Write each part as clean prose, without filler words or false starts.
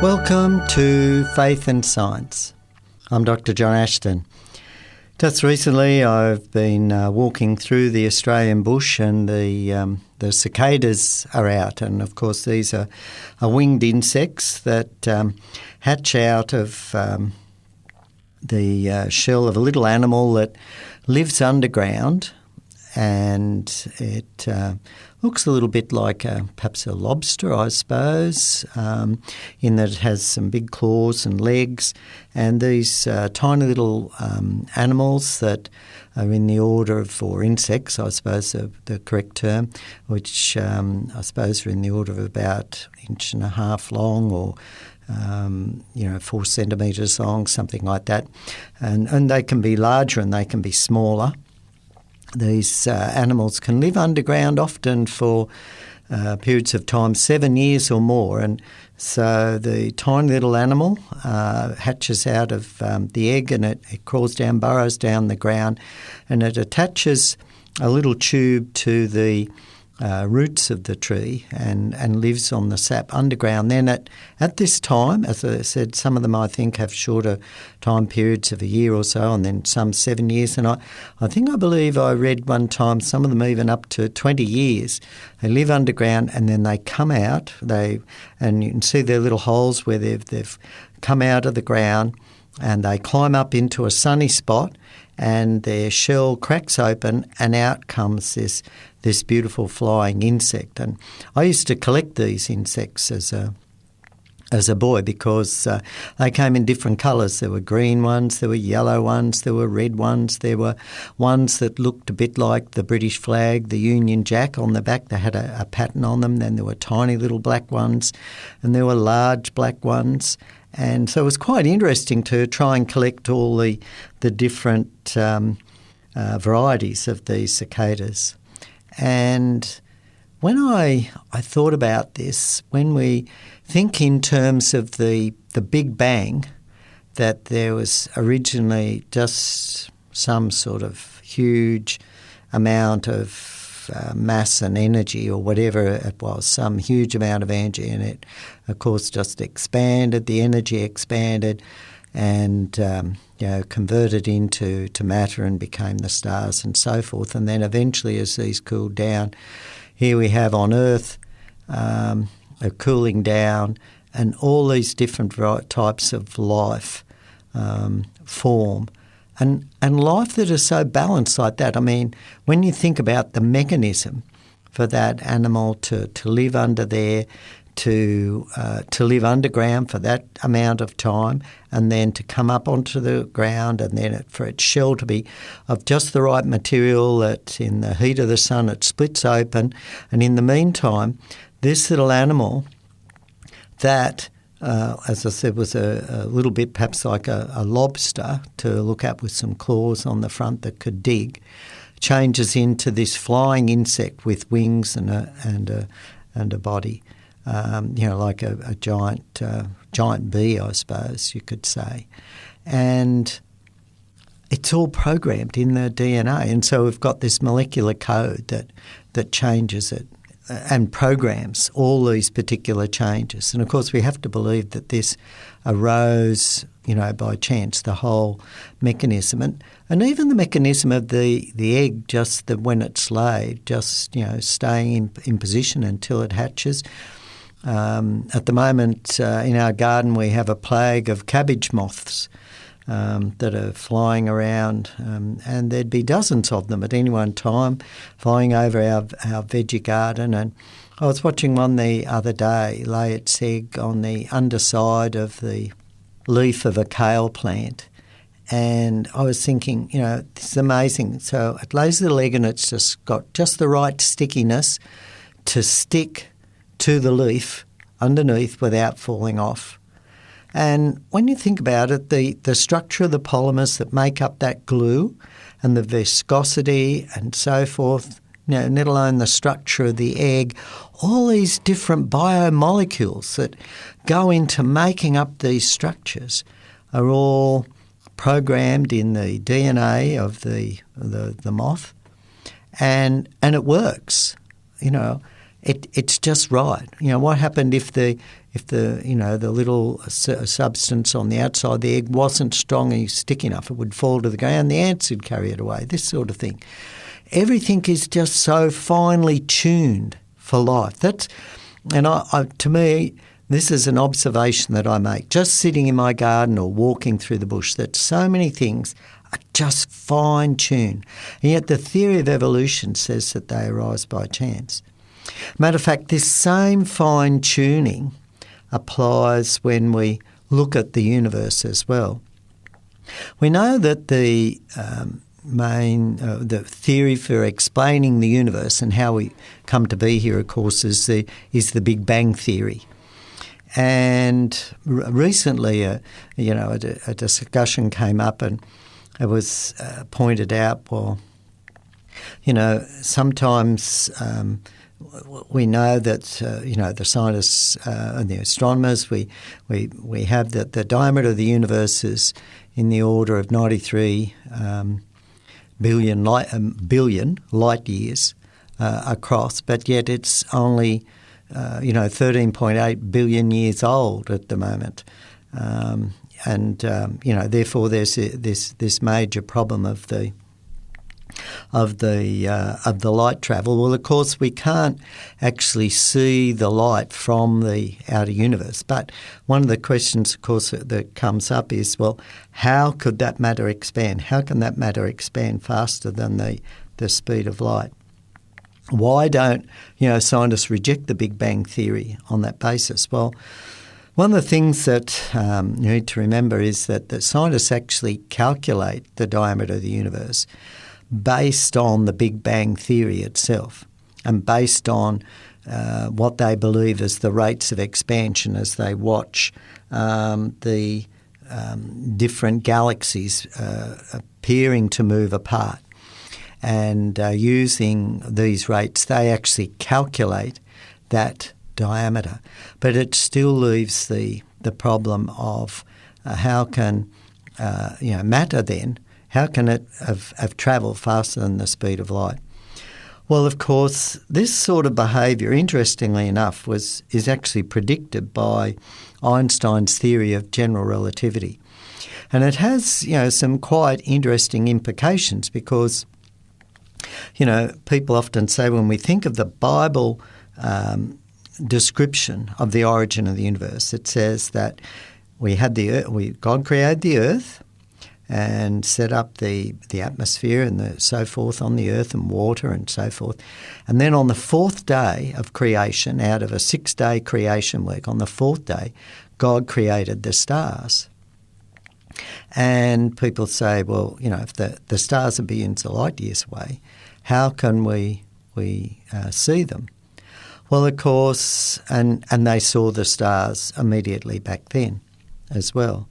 Welcome to Faith and Science. I'm Dr. John Ashton. Just recently I've been walking through the Australian bush and the cicadas are out, and of course these are winged insects that hatch out of the shell of a little animal that lives underground, and it looks a little bit like perhaps a lobster, I suppose, in that it has some big claws and legs, and these tiny little animals that are in the order of, or insects, I suppose the correct term, which I suppose are in the order of about 1.5 inches long, or 4 centimetres long, something like that. And they can be larger and they can be smaller. These animals can live underground often for periods of time, 7 years or more. And so the tiny little animal hatches out of the egg, and it crawls down, burrows down the ground, and it attaches a little tube to the roots of the tree and lives on the sap underground. Then at this time, as I said, some of them I think have shorter time periods of a year or so, and then some 7 years. And I believe I read one time some of them even up to 20 years. They live underground and then they come out. And you can see their little holes where they've come out of the ground, and they climb up into a sunny spot, and their shell cracks open, and out comes this beautiful flying insect. And I used to collect these insects as a boy because they came in different colours. There were green ones, there were yellow ones, there were red ones, there were ones that looked a bit like the British flag, the Union Jack on the back. They had a pattern on them. Then there were tiny little black ones, and there were large black ones. And so it was quite interesting to try and collect all the different varieties of these cicadas. And when I thought about this, when we think in terms of the Big Bang, that there was originally just some sort of huge amount of mass and energy, or whatever it was, some huge amount of energy, and it, of course, just expanded, the energy expanded, and converted into matter and became the stars and so forth. And then eventually, as these cooled down, here we have on Earth a cooling down, and all these different types of life form. And life that is so balanced like that. I mean, when you think about the mechanism for that animal to live under there, to live underground for that amount of time, and then to come up onto the ground, and then for its shell to be of just the right material that in the heat of the sun it splits open. And in the meantime, this little animal that, as I said, was a little bit perhaps like a lobster to look at with some claws on the front that could dig, changes into this flying insect with wings and a body, like a giant bee, I suppose you could say. And it's all programmed in the DNA, and so we've got this molecular code that changes it and programs all these particular changes. And of course we have to believe that this arose, by chance, the whole mechanism. And even the mechanism of the egg, just that when it's laid, just, staying in position until it hatches. At the moment in our garden we have a plague of cabbage moths that are flying around, and there'd be dozens of them at any one time flying over our veggie garden. And I was watching one the other day lay its egg on the underside of the leaf of a kale plant, and I was thinking, this is amazing. So it lays a little egg, and it's just got just the right stickiness to stick to the leaf underneath without falling off. And when you think about it, the structure of the polymers that make up that glue and the viscosity and so forth, let alone the structure of the egg, all these different biomolecules that go into making up these structures are all programmed in the DNA of the moth, and it works. it's just right. What happened if the little substance on the outside of the egg wasn't strong and sticky enough? It would fall to the ground. The ants would carry it away. This sort of thing. Everything is just so finely tuned for life. To me, this is an observation that I make, just sitting in my garden or walking through the bush, that so many things are just fine-tuned. And yet the theory of evolution says that they arise by chance. Matter of fact, this same fine-tuning applies when we look at the universe as well. We know that the theory for explaining the universe and how we come to be here, of course, is the Big Bang theory. And recently, a discussion came up, and it was pointed out, sometimes we know that the scientists and the astronomers, we have that the diameter of the universe is in the order of 93 billion light years across, but yet it's only 13.8 billion years old at the moment, therefore there's this major problem of the light travel. Well, of course, we can't actually see the light from the outer universe. But one of the questions, of course, that comes up is, well, how could that matter expand? How can that matter expand faster than the speed of light? Why don't scientists reject the Big Bang theory on that basis? Well, one of the things that you need to remember is that the scientists actually calculate the diameter of the universe based on the Big Bang theory itself and based on what they believe is the rates of expansion as they watch the different galaxies appearing to move apart. And using these rates, they actually calculate that diameter. But it still leaves the problem of how can matter then, how can it have travelled faster than the speed of light? Well, of course, this sort of behaviour, interestingly enough, is actually predicted by Einstein's theory of general relativity. And it has some quite interesting implications because people often say when we think of the Bible description of the origin of the universe, it says that God created the earth and set up the atmosphere and so forth on the earth and water and so forth. And then on the fourth day of creation, out of a 6-day creation week, on the fourth day, God created the stars. And people say, well, if the stars are billions of light years away, how can we see them? Well, of course, and they saw the stars immediately back then as well.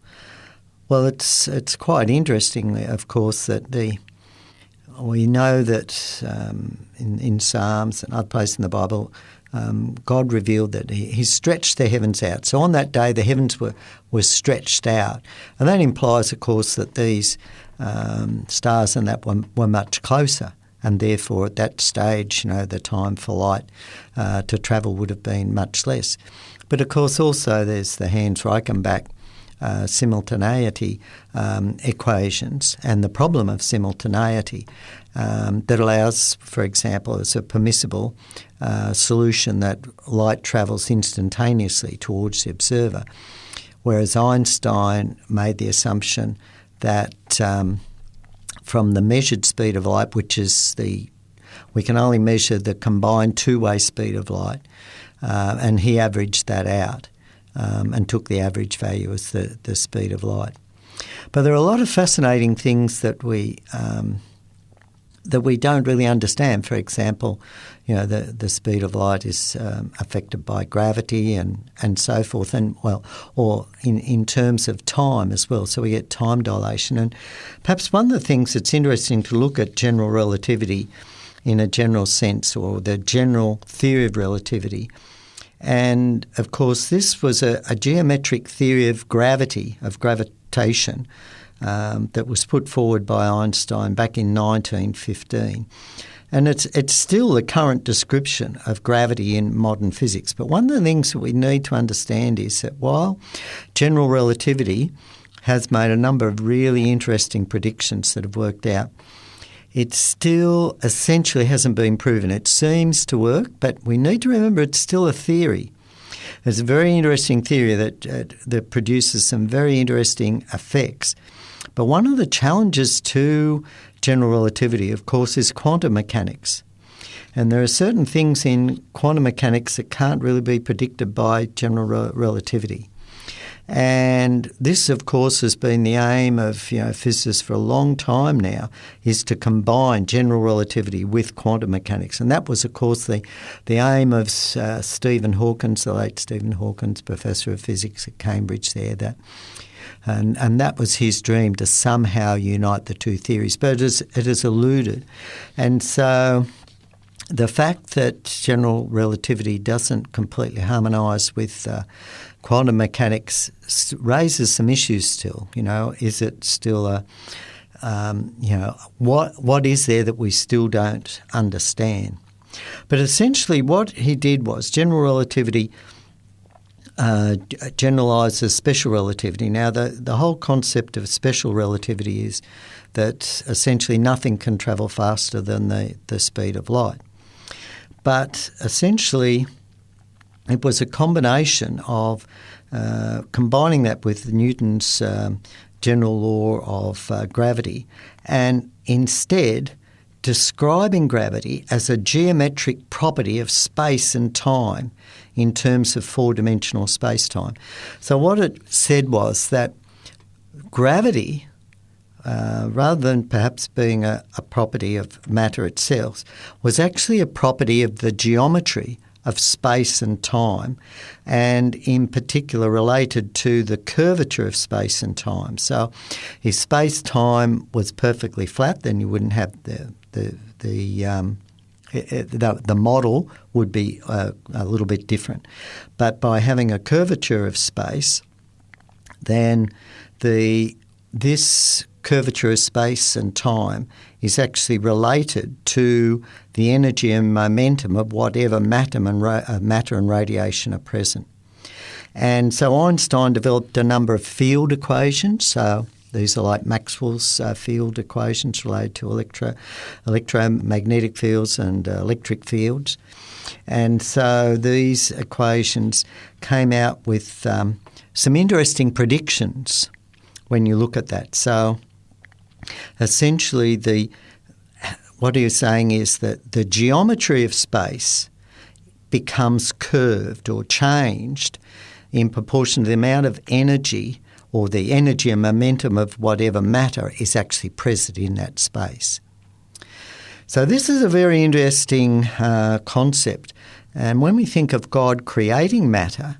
Well, it's quite interesting, of course, that we know that in Psalms and other places in the Bible, God revealed that He stretched the heavens out. So on that day, the heavens were stretched out, and that implies, of course, that these stars and that were much closer. And therefore, at that stage, the time for light to travel would have been much less. But of course, also there's the Hans Reichenbach simultaneity equations and the problem of simultaneity that allows, for example, as a permissible solution that light travels instantaneously towards the observer, whereas Einstein made the assumption that from the measured speed of light, which is we can only measure the combined two-way speed of light, and he averaged that out. And took the average value as the speed of light. But there are a lot of fascinating things that we don't really understand. For example, the speed of light is affected by gravity and so forth, or in terms of time as well. So we get time dilation. And perhaps one of the things that's interesting to look at general relativity in a general sense, or the general theory of relativity. And, of course, this was a geometric theory of gravity, of gravitation, that was put forward by Einstein back in 1915. And it's still the current description of gravity in modern physics. But one of the things that we need to understand is that while general relativity has made a number of really interesting predictions that have worked out, it still essentially hasn't been proven. It seems to work, but we need to remember it's still a theory. It's a very interesting theory that produces some very interesting effects. But one of the challenges to general relativity, of course, is quantum mechanics. And there are certain things in quantum mechanics that can't really be predicted by general relativity. And this, of course, has been the aim of physicists for a long time now, is to combine general relativity with quantum mechanics. And that was, of course, the aim of Stephen Hawkins, the late Stephen Hawkins, Professor of Physics at Cambridge there. And that was his dream, to somehow unite the two theories. But it has eluded. And so the fact that general relativity doesn't completely harmonise with quantum mechanics raises some issues still. Is it still what is there that we still don't understand? But essentially what he did was general relativity generalises special relativity. Now, the whole concept of special relativity is that essentially nothing can travel faster than the speed of light. But essentially it was a combination of combining that with Newton's general law of gravity, and instead describing gravity as a geometric property of space and time in terms of four-dimensional space-time. So what it said was that gravity, rather than perhaps being a property of matter itself, was actually a property of the geometry of space and time, and in particular related to the curvature of space and time. So if space-time was perfectly flat, then you wouldn't have the model would be a little bit different. But by having a curvature of space, then this curvature of space and time is actually related to the energy and momentum of whatever matter and radiation are present. And so Einstein developed a number of field equations. So these are like Maxwell's field equations related to electromagnetic fields and electric fields. And so these equations came out with some interesting predictions when you look at that. So essentially what he was saying is that the geometry of space becomes curved or changed in proportion to the amount of energy, or the energy and momentum of whatever matter is actually present in that space. So this is a very interesting concept. And when we think of God creating matter,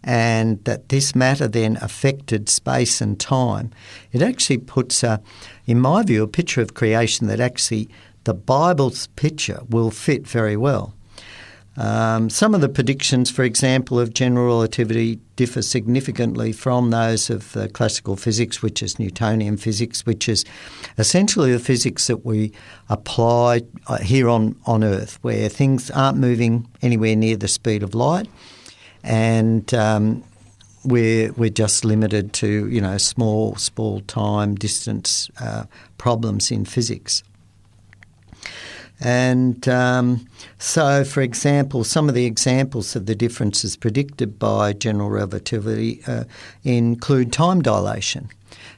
and that this matter then affected space and time, it actually puts, in my view, a picture of creation that actually the Bible's picture will fit very well. Some of the predictions, for example, of general relativity differ significantly from those of classical physics, which is Newtonian physics, which is essentially the physics that we apply here on Earth, where things aren't moving anywhere near the speed of light, and we're just limited to small time distance problems in physics. And so, for example, some of the examples of the differences predicted by general relativity include time dilation.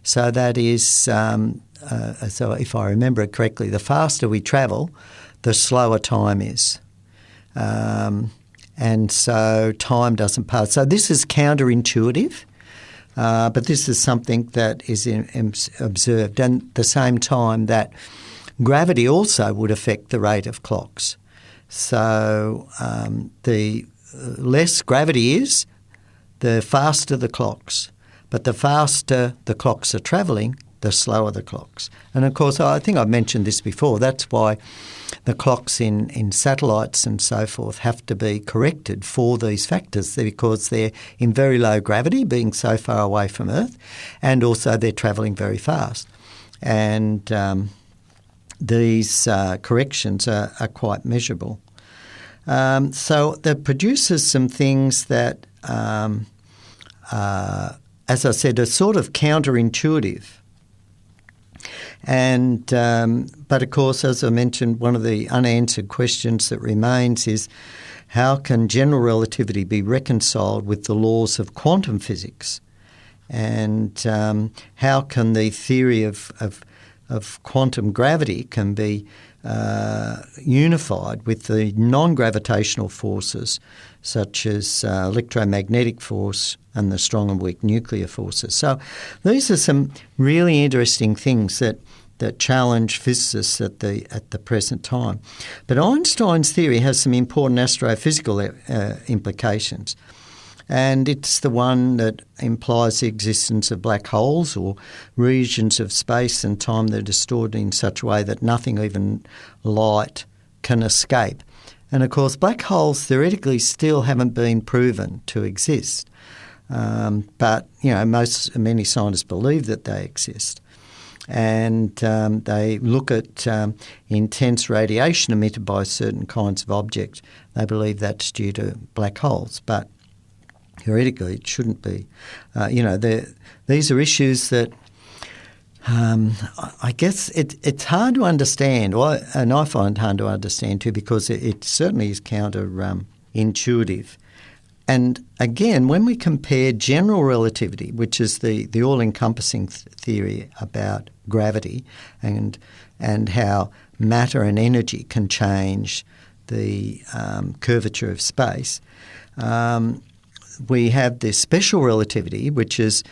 So that is, so if I remember it correctly, the faster we travel, the slower time is. And so time doesn't pass. So this is counterintuitive, but this is something that is observed. And at the same time that gravity also would affect the rate of clocks. So the less gravity is, the faster the clocks. But the faster the clocks are travelling, the slower the clocks. And of course, I think I've mentioned this before, that's why the clocks in satellites and so forth have to be corrected for these factors, because they're in very low gravity, being so far away from Earth, and also they're travelling very fast. And these corrections are quite measurable. So that produces some things that, as I said, are sort of counterintuitive. And but of course, as I mentioned, one of the unanswered questions that remains is how can general relativity be reconciled with the laws of quantum physics? And how can the theory of quantum gravity can be unified with the non-gravitational forces such as electromagnetic force and the strong and weak nuclear forces. So these are some really interesting things that challenge physicists at the present time. But Einstein's theory has some important astrophysical implications. And it's the one that implies the existence of black holes or regions of space and time that are distorted in such a way that nothing, even light, can escape. And of course, black holes theoretically still haven't been proven to exist. But, many scientists believe that they exist. And they look at intense radiation emitted by certain kinds of objects. They believe that's due to black holes. But theoretically, it shouldn't be. These are issues that I guess it's hard to understand, and I find it hard to understand too, because it certainly is counterintuitive. And again, when we compare general relativity, which is the all-encompassing theory about gravity and how matter and energy can change the curvature of space, we have this special relativity, which is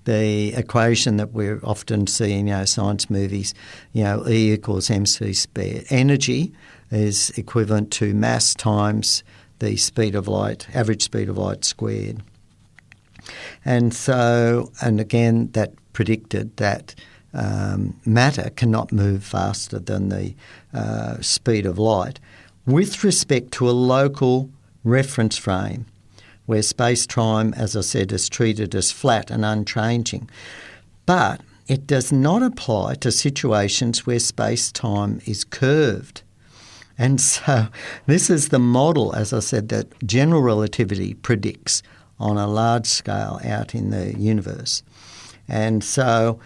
the equation that we're often seeing in science movies, E equals mc squared. Energy is equivalent to mass times the speed of light, average speed of light squared. And again, that predicted that matter cannot move faster than the speed of light with respect to a local reference frame where space-time, as I said, is treated as flat and unchanging. But it does not apply to situations where space-time is curved. And so this is the model, as I said, that general relativity predicts on a large scale out in the universe. And so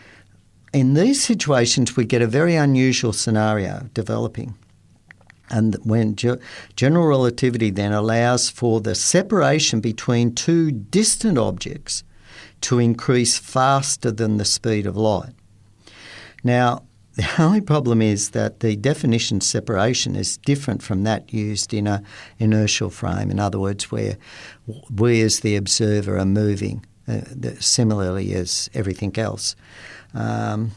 in these situations, we get a very unusual scenario developing. And when general relativity then allows for the separation between two distant objects to increase faster than the speed of light. Now, the only problem is that the definition separation is different from that used in an inertial frame. In other words, where we as the observer are moving similarly as everything else. And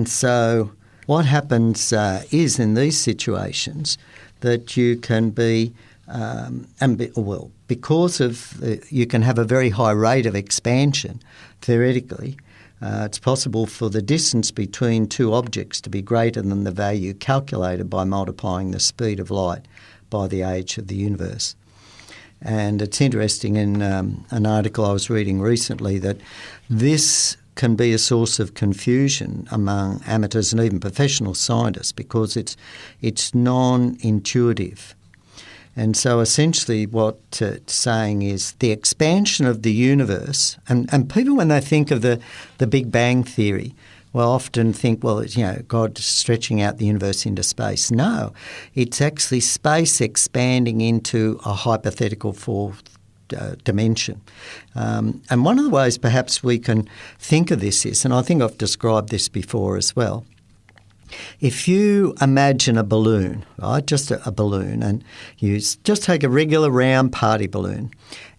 so what happens is in these situations that you can be, because of you can have a very high rate of expansion, theoretically. It's possible for the distance between two objects to be greater than the value calculated by multiplying the speed of light by the age of the universe. And it's interesting in an article I was reading recently that this can be a source of confusion among amateurs and even professional scientists because it's non-intuitive. And so essentially what it's saying is the expansion of the universe, and people when they think of the Big Bang Theory will often think, well, it's, God stretching out the universe into space. No, it's actually space expanding into a hypothetical fourth dimension. And one of the ways perhaps we can think of this is, and I think I've described this before as well, if you imagine a balloon, right, just a balloon, and you just take a regular round party balloon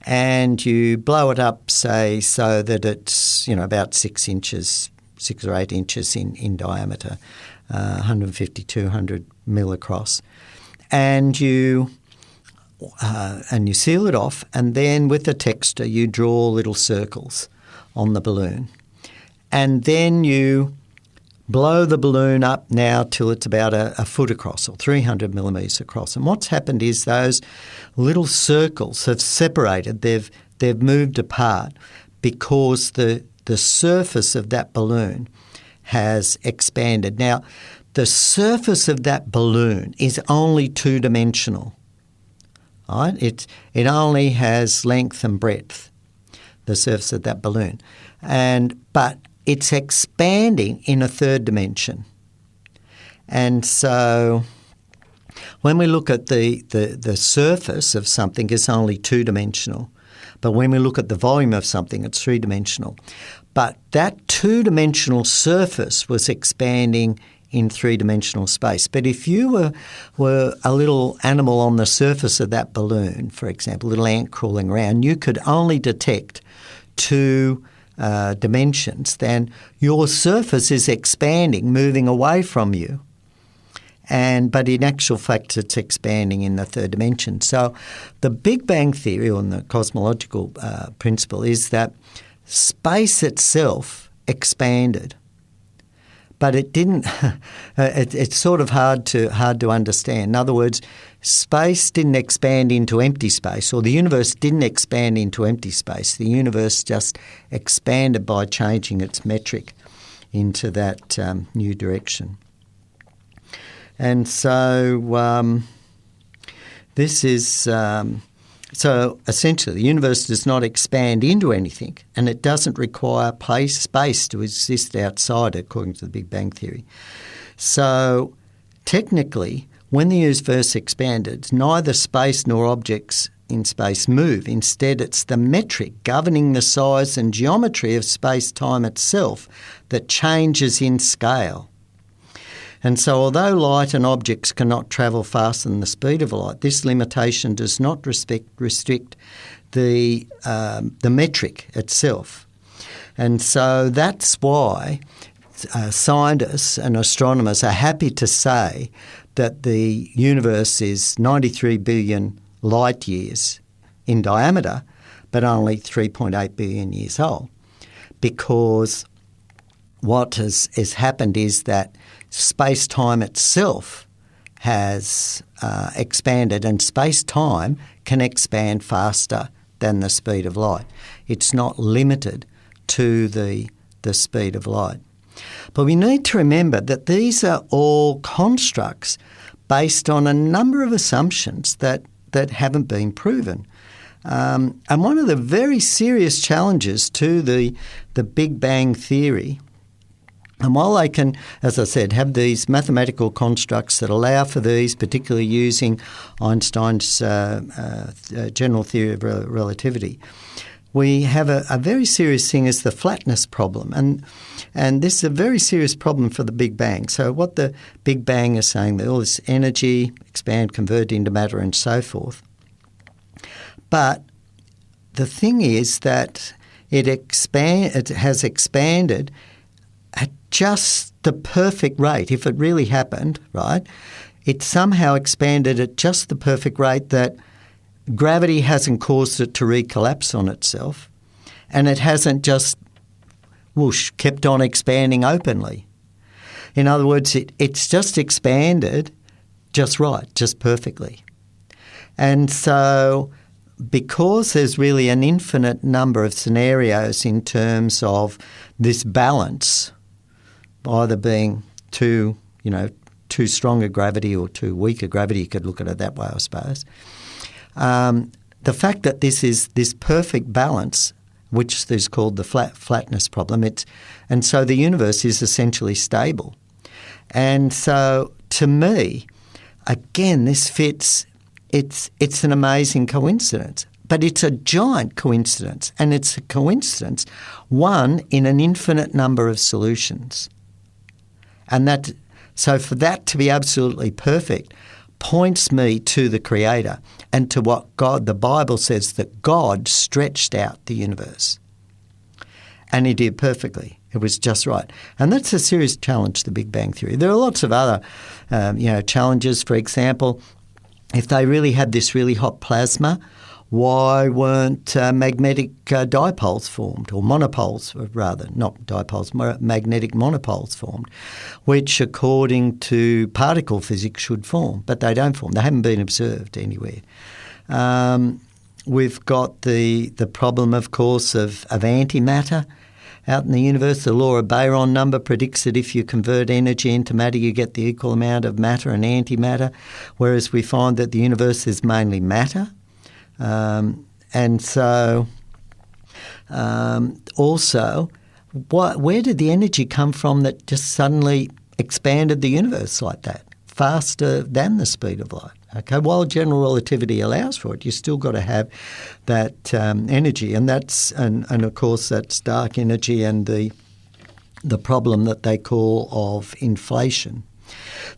and you blow it up, say, so that it's, about 6 or 8 inches in diameter, 150, 200 mil across, and you seal it off, and then with the texture you draw little circles on the balloon. And then you blow the balloon up now till it's about a foot across or 300 millimetres across. And what's happened is those little circles have separated. They've moved apart because the surface of that balloon has expanded. Now, the surface of that balloon is only two-dimensional. Right? It only has length and breadth, the surface of that balloon. But it's expanding in a third dimension. And so when we look at the surface of something, it's only two-dimensional. But when we look at the volume of something, it's three-dimensional. But that two-dimensional surface was expanding in three-dimensional space. But if you were a little animal on the surface of that balloon, for example, a little ant crawling around, you could only detect two dimensions. Then your surface is expanding, moving away from you. But in actual fact, it's expanding in the third dimension. So the Big Bang Theory, or the cosmological principle, is that space itself expanded. But it didn't. It's sort of hard to understand. In other words, space didn't expand into empty space, or the universe didn't expand into empty space. The universe just expanded by changing its metric into that new direction. And so this is so essentially the universe does not expand into anything, and it doesn't require space to exist outside it, according to the Big Bang Theory. So technically, when the universe expanded, neither space nor objects in space move. Instead, it's the metric governing the size and geometry of space-time itself that changes in scale. And so although light and objects cannot travel faster than the speed of light, this limitation does not restrict the metric itself. And so that's why scientists and astronomers are happy to say that the universe is 93 billion light years in diameter, but only 3.8 billion years old, because what has happened is that space-time itself has expanded, and space-time can expand faster than the speed of light. It's not limited to the speed of light. But we need to remember that these are all constructs based on a number of assumptions that haven't been proven. And one of the very serious challenges to the Big Bang Theory, and while they can, as I said, have these mathematical constructs that allow for these, particularly using Einstein's general theory of relativity, we have a very serious thing as the flatness problem. And this is a very serious problem for the Big Bang. So what the Big Bang is saying, that all this energy expand, convert into matter and so forth. But the thing is that it has expanded at just the perfect rate. If it really happened, right, it somehow expanded at just the perfect rate that gravity hasn't caused it to recollapse on itself, and it hasn't just, whoosh, kept on expanding openly. In other words, it's just expanded just right, just perfectly. And so because there's really an infinite number of scenarios in terms of this balance, either being too strong a gravity or too weak a gravity, you could look at it that way, I suppose. The fact that this is this perfect balance, which is called the flatness problem, and so the universe is essentially stable. And so to me, again, this fits. It's an amazing coincidence, but it's a giant coincidence, and it's a coincidence, one in an infinite number of solutions. And so for that to be absolutely perfect points me to the Creator and to what the Bible says, that God stretched out the universe. And he did perfectly. It was just right. And that's a serious challenge to the Big Bang Theory. There are lots of other challenges. For example, if they really had this really hot plasma, why weren't magnetic dipoles formed, or monopoles rather, not dipoles, magnetic monopoles formed, which according to particle physics should form, but they don't form. They haven't been observed anywhere. We've got the problem, of course, of antimatter. out in the universe. The law of Baron number predicts that if you convert energy into matter, you get the equal amount of matter and antimatter, whereas we find that the universe is mainly matter. And so also, where did the energy come from that just suddenly expanded the universe like that, faster than the speed of light? Okay, while general relativity allows for it, you still got to have that energy, and of course that's dark energy and the problem that they call of inflation.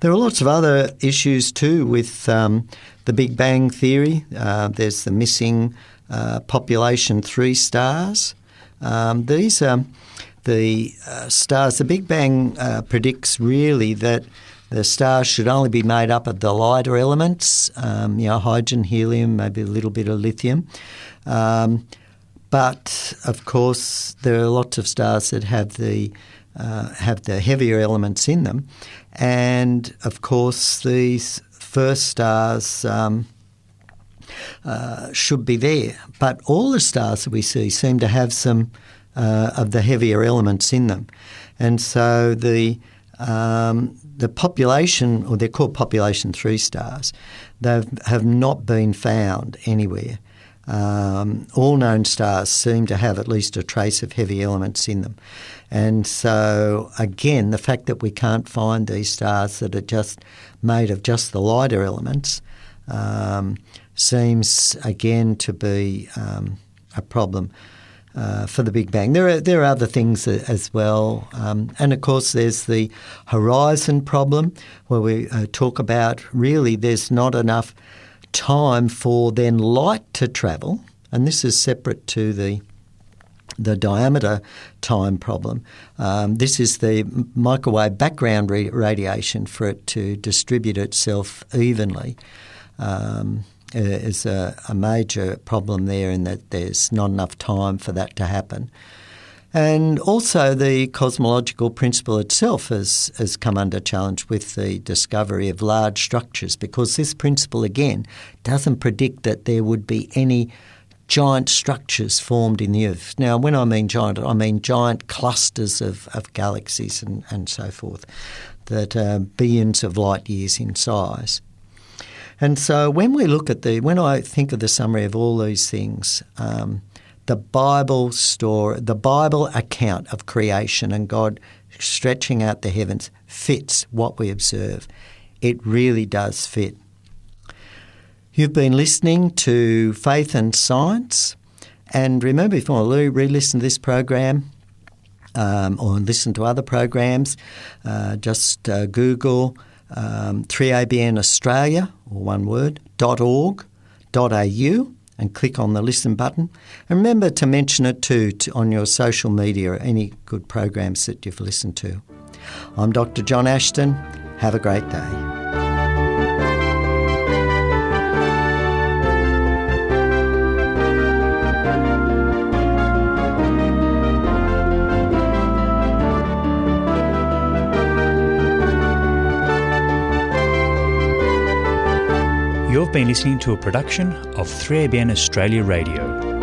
There are lots of other issues too with the Big Bang theory. There's the missing population 3 stars. These are the stars. The Big Bang predicts really that the stars should only be made up of the lighter elements, hydrogen, helium, maybe a little bit of lithium. But of course, there are lots of stars that have the heavier elements in them, and of course, these first stars should be there. But all the stars that we see seem to have some of the heavier elements in them, and so the population, or they're called population 3 stars, they have not been found anywhere. All known stars seem to have at least a trace of heavy elements in them. And so, again, the fact that we can't find these stars that are just made of just the lighter elements seems, again, to be a problem for the Big Bang. There are other things as well. And, of course, there's the horizon problem, where we talk about really there's not enough time for then light to travel, and this is separate to the diameter time problem. This is the microwave background radiation for it to distribute itself evenly. Is a major problem there, in that there's not enough time for that to happen. And also the cosmological principle itself has come under challenge with the discovery of large structures, because this principle, again, doesn't predict that there would be any giant structures formed in the Earth. Now, when I mean giant clusters of galaxies and so forth that are billions of light years in size. And so when I think of the summary of all these things, the Bible account of creation and God stretching out the heavens fits what we observe. It really does fit. You've been listening to Faith and Science, and remember, if you want to re-listen to this program or listen to other programs, just Google 3ABN Australia, or one word, .org.au, and click on the listen button. And remember to mention it too on your social media or any good programs that you've listened to. I'm Dr. John Ashton. Have a great day. You've been listening to a production of 3ABN Australia Radio.